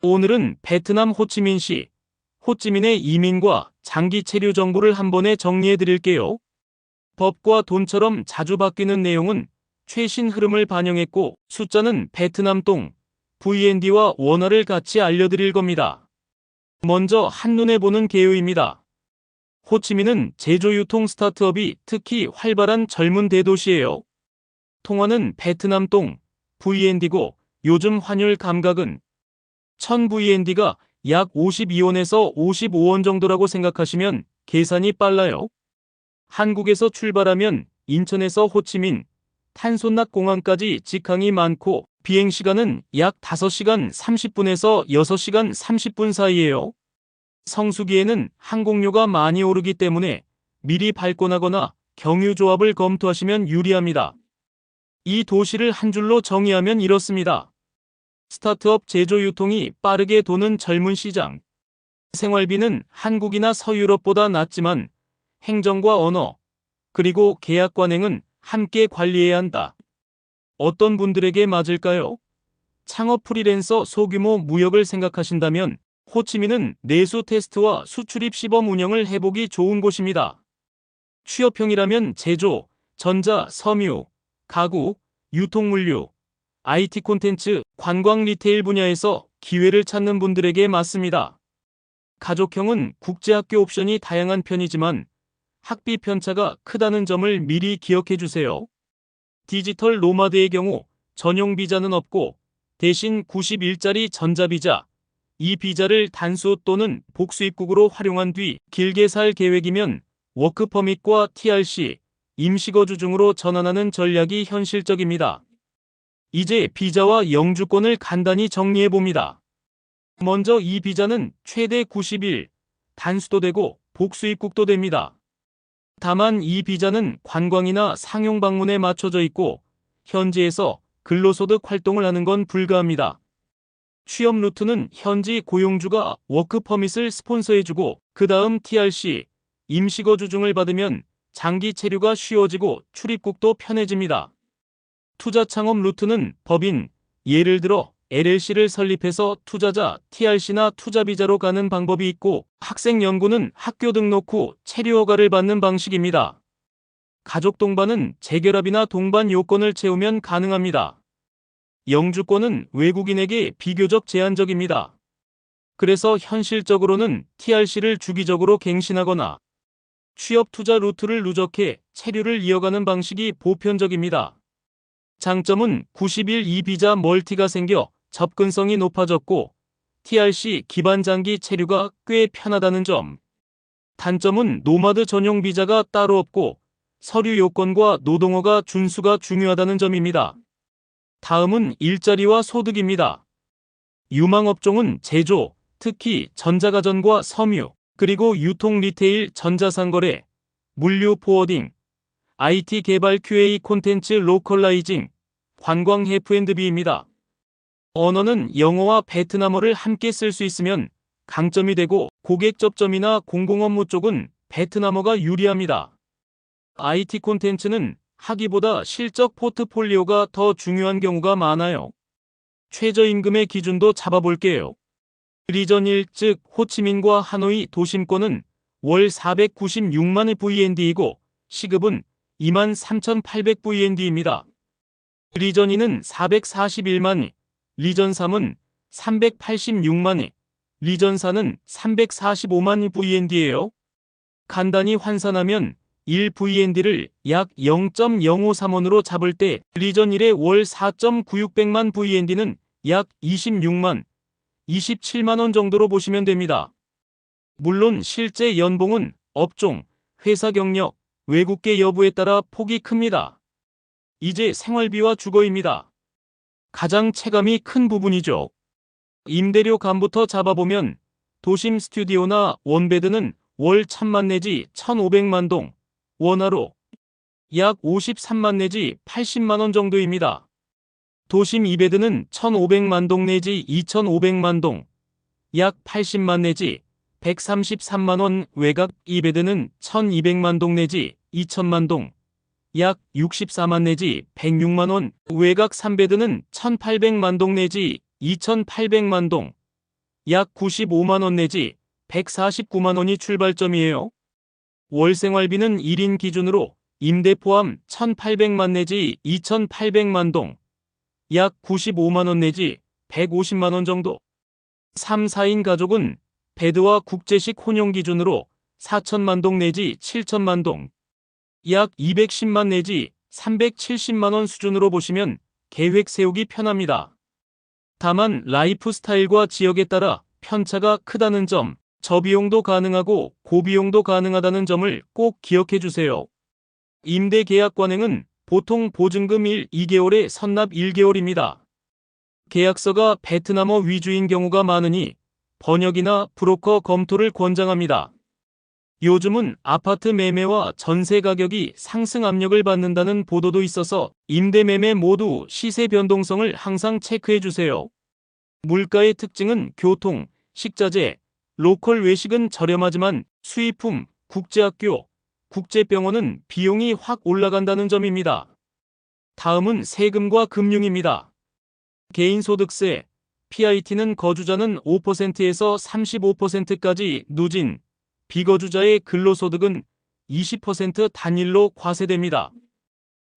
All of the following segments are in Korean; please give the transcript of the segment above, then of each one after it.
오늘은 베트남 호치민시, 호찌민의 이민과 장기 체류 정보를 한 번에 정리해 드릴게요. 법과 돈처럼 자주 바뀌는 내용은 최신 흐름을 반영했고 숫자는 베트남 동, VND와 원화를 같이 알려드릴 겁니다. 먼저 한눈에 보는 개요입니다. 호치민은 제조유통 스타트업이 특히 활발한 젊은 대도시예요. 통화는 베트남 동, VND고 요즘 환율 감각은 1000VND가 약 52원에서 55원 정도라고 생각하시면 계산이 빨라요. 한국에서 출발하면 인천에서 호치민, 탄손낫 공항까지 직항이 많고 비행시간은 약 5시간 30분에서 6시간 30분 사이예요. 성수기에는 항공료가 많이 오르기 때문에 미리 발권하거나 경유조합을 검토하시면 유리합니다. 이 도시를 한 줄로 정의하면 이렇습니다. 스타트업 제조유통이 빠르게 도는 젊은 시장. 생활비는 한국이나 서유럽보다 낮지만 행정과 언어, 그리고 계약 관행은 함께 관리해야 한다. 어떤 분들에게 맞을까요? 창업 프리랜서 소규모 무역을 생각하신다면 호치민은 내수 테스트와 수출입 시범 운영을 해보기 좋은 곳입니다. 취업형이라면 제조, 전자, 섬유, 가구, 유통물류, IT 콘텐츠, 관광 리테일 분야에서 기회를 찾는 분들에게 맞습니다. 가족형은 국제학교 옵션이 다양한 편이지만 학비 편차가 크다는 점을 미리 기억해 주세요. 디지털 노마드의 경우 전용 비자는 없고 대신 90일짜리 전자비자, 이 비자를 단수 또는 복수 입국으로 활용한 뒤 길게 살 계획이면 워크퍼밋과 TRC, 임시거주 중으로 전환하는 전략이 현실적입니다. 이제 비자와 영주권을 간단히 정리해봅니다. 먼저 이 비자는 최대 90일, 단수도 되고 복수 입국도 됩니다. 다만 이 비자는 관광이나 상용 방문에 맞춰져 있고 현지에서 근로소득 활동을 하는 건 불가합니다. 취업 루트는 현지 고용주가 워크퍼밋을 스폰서해주고 그 다음 TRC, 임시거주증을 받으면 장기 체류가 쉬워지고 출입국도 편해집니다. 투자 창업 루트는 법인, 예를 들어 LLC를 설립해서 투자자, TRC나 투자비자로 가는 방법이 있고 학생 연구는 학교 등록 후 체류 허가를 받는 방식입니다. 가족 동반은 재결합이나 동반 요건을 채우면 가능합니다. 영주권은 외국인에게 비교적 제한적입니다. 그래서 현실적으로는 TRC를 주기적으로 갱신하거나 취업 투자 루트를 누적해 체류를 이어가는 방식이 보편적입니다. 장점은 90일 이비자 멀티가 생겨 접근성이 높아졌고 TRC 기반 장기 체류가 꽤 편하다는 점. 단점은 노마드 전용 비자가 따로 없고 서류 요건과 노동허가 준수가 중요하다는 점입니다. 다음은 일자리와 소득입니다. 유망업종은 제조, 특히 전자가전과 섬유, 그리고 유통 리테일 전자상거래, 물류 포워딩, IT 개발 QA 콘텐츠 로컬라이징, 관광 F&B입니다. 언어는 영어와 베트남어를 함께 쓸 수 있으면 강점이 되고 고객 접점이나 공공업무 쪽은 베트남어가 유리합니다. IT 콘텐츠는 학위보다 실적 포트폴리오가 더 중요한 경우가 많아요. 최저임금의 기준도 잡아볼게요. 리전 1, 즉 호치민과 하노이 도심권은 월 496만의 VND이고 시급은 23,800VND입니다. 리전 2는 441만이, 리전 3은 386만이, 리전 4는 345만이 VND예요. 간단히 환산하면 1VND를 약 0.053원으로 잡을 때 리전 1의 월 4.9600만 VND는 약 26만, 27만 원 정도로 보시면 됩니다. 물론 실제 연봉은 업종, 회사 경력, 외국계 여부에 따라 폭이 큽니다. 이제 생활비와 주거입니다. 가장 체감이 큰 부분이죠. 임대료 감부터 잡아보면 도심 스튜디오나 원베드는 월 1000만 내지 1500만 동, 원화로 약 53만 내지 80만 원 정도입니다. 도심 2베드는 1500만 동 내지 2500만 동, 약 80만 내지 133만 원, 외곽 2베드는 1200만 동 내지 2000만 동, 약 64만 내지 106만 원, 외곽 3베드는 1800만 동 내지 2800만 동, 약 95만원 내지 149만원이 출발점이에요. 월 생활비는 1인 기준으로 임대 포함 1,800만 내지 2,800만 동, 약 95만원 내지 150만원 정도. 3, 4인 가족은 베드와 국제식 혼용 기준으로 4천만 동 내지 7천만 동, 약 210만 내지 370만원 수준으로 보시면 계획 세우기 편합니다. 다만 라이프 스타일과 지역에 따라 편차가 크다는 점, 저비용도 가능하고 고비용도 가능하다는 점을 꼭 기억해 주세요. 임대 계약 관행은 보통 보증금 2개월에 선납 1개월입니다. 계약서가 베트남어 위주인 경우가 많으니 번역이나 브로커 검토를 권장합니다. 요즘은 아파트 매매와 전세 가격이 상승 압력을 받는다는 보도도 있어서 임대 매매 모두 시세 변동성을 항상 체크해 주세요. 물가의 특징은 교통, 식자재, 로컬 외식은 저렴하지만 수입품, 국제학교, 국제병원은 비용이 확 올라간다는 점입니다. 다음은 세금과 금융입니다. 개인소득세, PIT는 거주자는 5%에서 35%까지 누진, 비거주자의 근로소득은 20% 단일로 과세됩니다.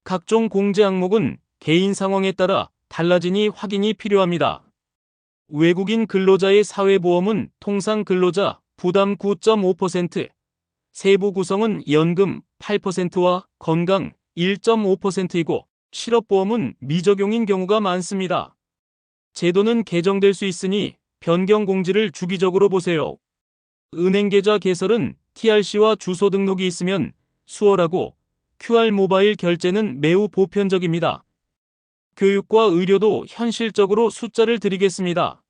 각종 공제 항목은 개인 상황에 따라 달라지니 확인이 필요합니다. 외국인 근로자의 사회보험은 통상 근로자 부담 9.5%, 세부 구성은 연금 8%와 건강 1.5%이고 실업보험은 미적용인 경우가 많습니다. 제도는 개정될 수 있으니 변경 공지를 주기적으로 보세요. 은행계좌 개설은 TRC와 주소 등록이 있으면 수월하고 QR 모바일 결제는 매우 보편적입니다. 교육과 의료도 현실적으로 숫자를 드리겠습니다.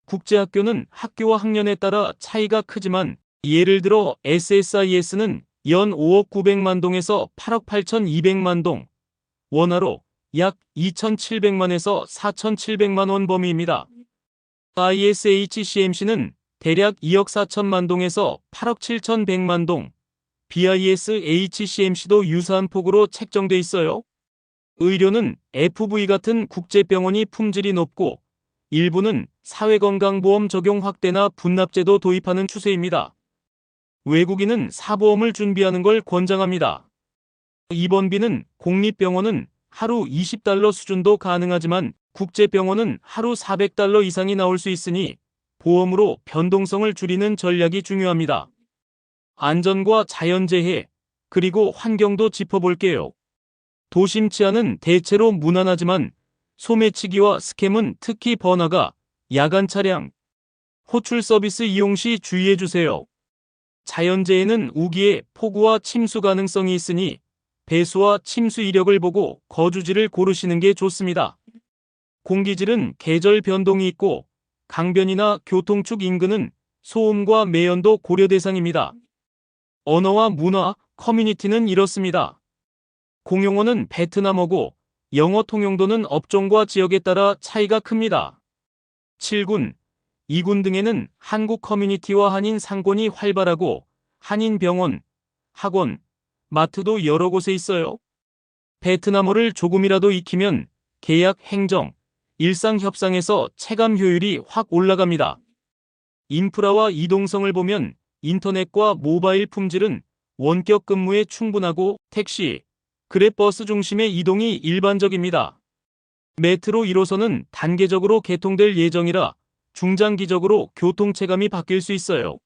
국제학교는 학교와 학년에 따라 차이가 크지만 예를 들어 SSIS는 연 5억 900만 동에서 8억 8,200만 동, 원화로 약 2,700만에서 4,700만 원 범위입니다. ISHCMC는 대략 2억 4천만 동에서 8억 7,100만 동, BISHCMC도 유사한 폭으로 책정돼 있어요. 의료는 FV 같은 국제병원이 품질이 높고 일부는 사회건강보험 적용 확대나 분납제도 도입하는 추세입니다. 외국인은 사보험을 준비하는 걸 권장합니다. 입원비는 공립병원은 하루 20달러 수준도 가능하지만 국제병원은 하루 400달러 이상이 나올 수 있으니 보험으로 변동성을 줄이는 전략이 중요합니다. 안전과 자연재해, 그리고 환경도 짚어볼게요. 도심 치안은 대체로 무난하지만 소매치기와 스캠은 특히 번화가, 야간 차량, 호출 서비스 이용 시 주의해주세요. 자연재해는 우기에 폭우와 침수 가능성이 있으니 배수와 침수 이력을 보고 거주지를 고르시는 게 좋습니다. 공기질은 계절 변동이 있고 강변이나 교통축 인근은 소음과 매연도 고려 대상입니다. 언어와 문화, 커뮤니티는 이렇습니다. 공용어는 베트남어고 영어 통용도는 업종과 지역에 따라 차이가 큽니다. 7군, 2군 등에는 한국 커뮤니티와 한인 상권이 활발하고 한인 병원, 학원, 마트도 여러 곳에 있어요. 베트남어를 조금이라도 익히면 계약 행정, 일상 협상에서 체감 효율이 확 올라갑니다. 인프라와 이동성을 보면 인터넷과 모바일 품질은 원격 근무에 충분하고 택시, 그랩버스 중심의 이동이 일반적입니다. 메트로 1호선은 단계적으로 개통될 예정이라 중장기적으로 교통체감이 바뀔 수 있어요.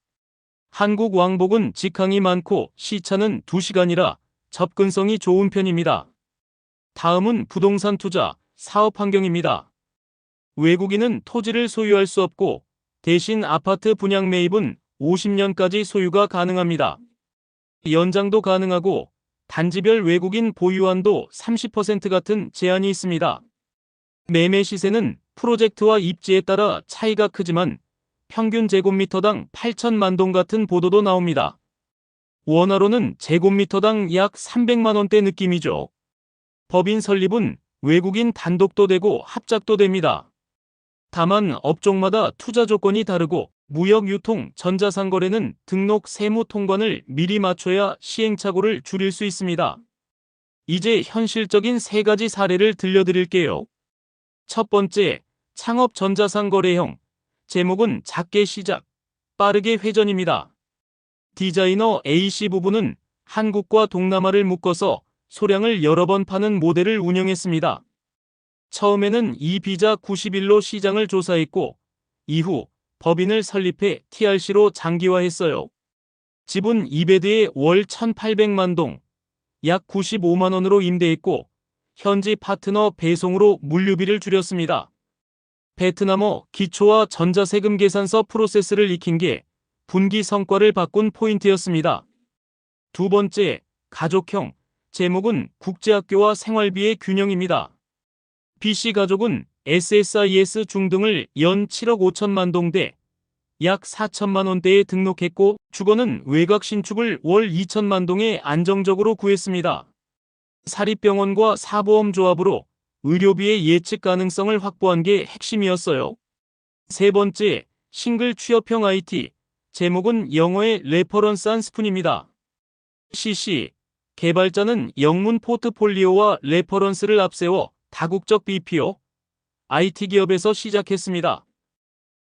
한국 왕복은 직항이 많고 시차는 2시간이라 접근성이 좋은 편입니다. 다음은 부동산 투자, 사업 환경입니다. 외국인은 토지를 소유할 수 없고 대신 아파트 분양 매입은 50년까지 소유가 가능합니다. 연장도 가능하고 단지별 외국인 보유한도 30% 같은 제한이 있습니다. 매매 시세는 프로젝트와 입지에 따라 차이가 크지만 평균 제곱미터당 8천만 동 같은 보도도 나옵니다. 원화로는 제곱미터당 약 300만 원대 느낌이죠. 법인 설립은 외국인 단독도 되고 합작도 됩니다. 다만 업종마다 투자 조건이 다르고 무역 유통, 전자상거래는 등록 세무 통관을 미리 맞춰야 시행착오를 줄일 수 있습니다. 이제 현실적인 3가지 사례를 들려드릴게요. 첫 번째, 창업 전자상거래형, 제목은 작게 시작, 빠르게 회전입니다. 디자이너 A씨 부부는 한국과 동남아를 묶어서 소량을 여러 번 파는 모델을 운영했습니다. 처음에는 이 비자 90일로 시장을 조사했고 이후 법인을 설립해 TRC로 장기화했어요. 집은 2베드에 월 1,800만 동, 약 95만 원으로 임대했고 현지 파트너 배송으로 물류비를 줄였습니다. 베트남어 기초와 전자세금 계산서 프로세스를 익힌 게 분기 성과를 바꾼 포인트였습니다. 두 번째, 가족형. 제목은 국제학교와 생활비의 균형입니다. B씨 가족은 SSIS 중등을 연 7억 5천만 동대, 약 4천만 원대에 등록했고 주거는 외곽 신축을 월 2천만 동에 안정적으로 구했습니다. 사립병원과 사보험 조합으로 의료비의 예측 가능성을 확보한 게 핵심이었어요. 세 번째, 싱글 취업형 IT. 제목은 영어의 레퍼런스한 스푼입니다. CC. 개발자는 영문 포트폴리오와 레퍼런스를 앞세워 다국적 BPO, IT 기업에서 시작했습니다.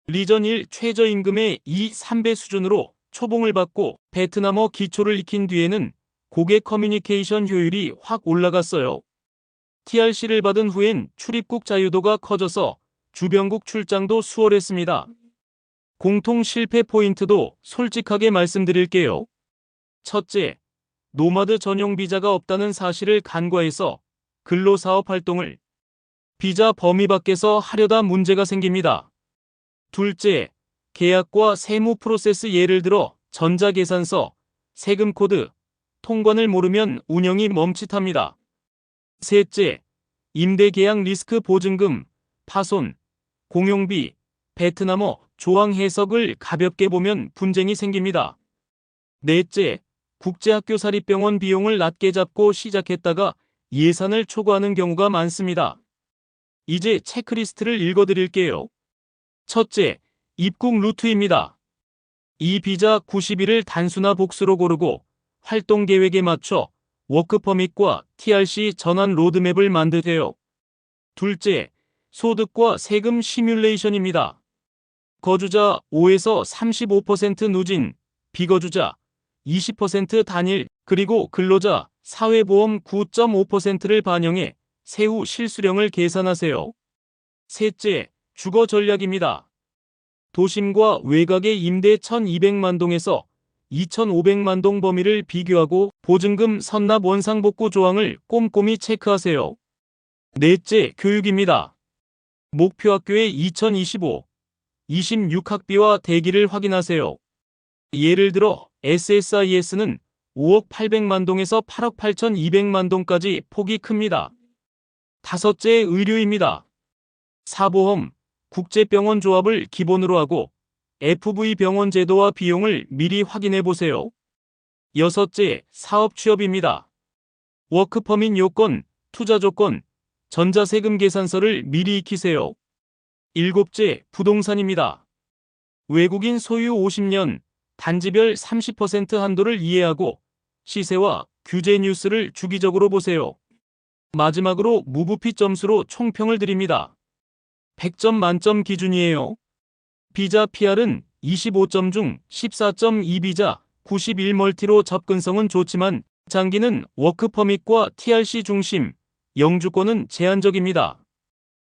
리전 1 최저임금의 2-3배 수준으로 초봉을 받고 베트남어 기초를 익힌 뒤에는 고객 커뮤니케이션 효율이 확 올라갔어요. TRC를 받은 후엔 출입국 자유도가 커져서 주변국 출장도 수월했습니다. 공통 실패 포인트도 솔직하게 말씀드릴게요. 첫째, 노마드 전용 비자가 없다는 사실을 간과해서 근로사업 활동을 비자 범위 밖에서 하려다 문제가 생깁니다. 둘째, 계약과 세무 프로세스 예를 들어 전자계산서, 세금 코드, 통관을 모르면 운영이 멈칫합니다. 셋째, 임대 계약 리스크 보증금, 파손, 공용비, 베트남어 조항 해석을 가볍게 보면 분쟁이 생깁니다. 넷째, 국제학교 사립병원 비용을 낮게 잡고 시작했다가 예산을 초과하는 경우가 많습니다. 이제 체크리스트를 읽어드릴게요. 첫째, 입국 루트입니다. 이 비자 90일을 단수나 복수로 고르고 활동 계획에 맞춰 워크퍼밋과 TRC 전환 로드맵을 만드세요. 둘째, 소득과 세금 시뮬레이션입니다. 거주자 5에서 35% 누진, 비거주자 20% 단일, 그리고 근로자 사회보험 9.5%를 반영해 세후 실수령을 계산하세요. 셋째, 주거 전략입니다. 도심과 외곽의 임대 1,200만 동에서 2,500만 동 범위를 비교하고 보증금 선납 원상복구 조항을 꼼꼼히 체크하세요. 넷째, 교육입니다. 목표 학교의 2025, 26학비와 대기를 확인하세요. 예를 들어 SSIS는 5억 800만 동에서 8억 8,200만 동까지 폭이 큽니다. 다섯째, 의료입니다. 사보험, 국제병원 조합을 기본으로 하고 FV 병원 제도와 비용을 미리 확인해 보세요. 여섯째, 사업 취업입니다. 워크퍼밋 요건, 투자 조건, 전자세금 계산서를 미리 익히세요. 일곱째, 부동산입니다. 외국인 소유 50년, 단지별 30% 한도를 이해하고 시세와 규제 뉴스를 주기적으로 보세요. 마지막으로 무부피 점수로 총평을 드립니다. 100점 만점 기준이에요. 비자 PR은 25점 중 14.2 비자, 91멀티로 접근성은 좋지만 장기는 워크퍼밋과 TRC 중심, 영주권은 제한적입니다.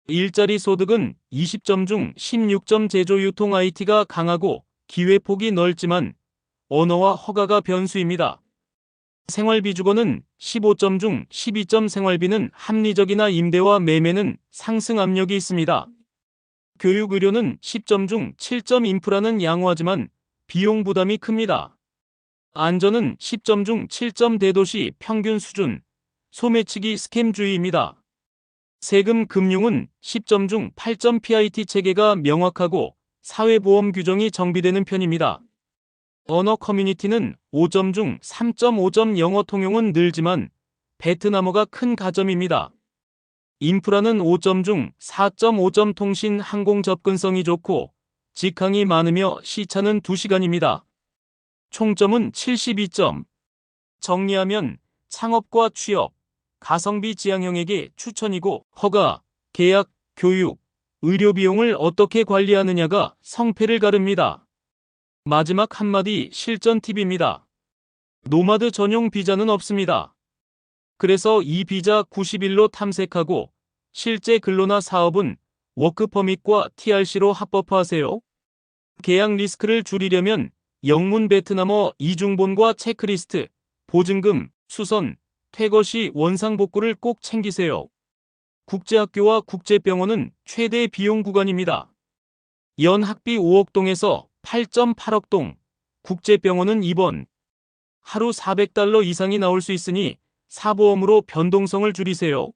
일자리 소득은 20점 중 16점 제조 유통 IT가 강하고 기회폭이 넓지만 언어와 허가가 변수입니다. 생활비 주거는 15점 중 12점 생활비는 합리적이나 임대와 매매는 상승 압력이 있습니다. 교육 의료는 10점 중 7점 인프라는 양호하지만 비용 부담이 큽니다. 안전은 10점 중 7점 대도시 평균 수준, 소매치기 스캠주의입니다. 세금 금융은 10점 중 8점 PIT 체계가 명확하고 사회보험 규정이 정비되는 편입니다. 언어 커뮤니티는 5점 중 3.5점 영어 통용은 늘지만 베트남어가 큰 가점입니다. 인프라는 5점 중 4.5점 통신 항공 접근성이 좋고 직항이 많으며 시차는 2시간입니다. 총점은 72점. 정리하면 창업과 취업, 가성비 지향형에게 추천이고 허가, 계약, 교육, 의료 비용을 어떻게 관리하느냐가 성패를 가릅니다. 마지막 한마디 실전 팁입니다. 노마드 전용 비자는 없습니다. 그래서 이 비자 90일로 탐색하고 실제 근로나 사업은 워크퍼밋과 TRC로 합법화하세요. 계약 리스크를 줄이려면 영문 베트남어 이중본과 체크리스트, 보증금, 수선, 퇴거 시 원상복구를 꼭 챙기세요. 국제학교와 국제병원은 최대 비용 구간입니다. 연 학비 5억 동에서 8.8억 동, 국제병원은 입원, 하루 400달러 이상이 나올 수 있으니 사보험으로 변동성을 줄이세요.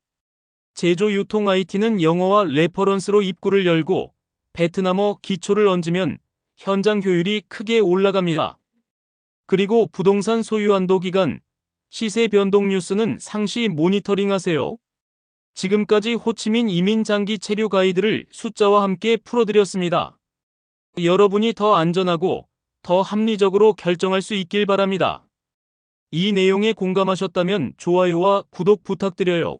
제조 유통 IT는 영어와 레퍼런스로 입구를 열고 베트남어 기초를 얹으면 현장 효율이 크게 올라갑니다. 그리고 부동산 소유 한도 기간, 시세 변동 뉴스는 상시 모니터링하세요. 지금까지 호치민 이민 장기 체류 가이드를 숫자와 함께 풀어드렸습니다. 여러분이 더 안전하고 더 합리적으로 결정할 수 있길 바랍니다. 이 내용에 공감하셨다면 좋아요와 구독 부탁드려요.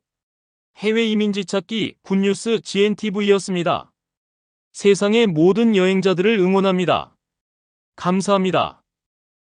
해외 이민지 찾기 굿뉴스 GNTV였습니다. 세상의 모든 여행자들을 응원합니다. 감사합니다.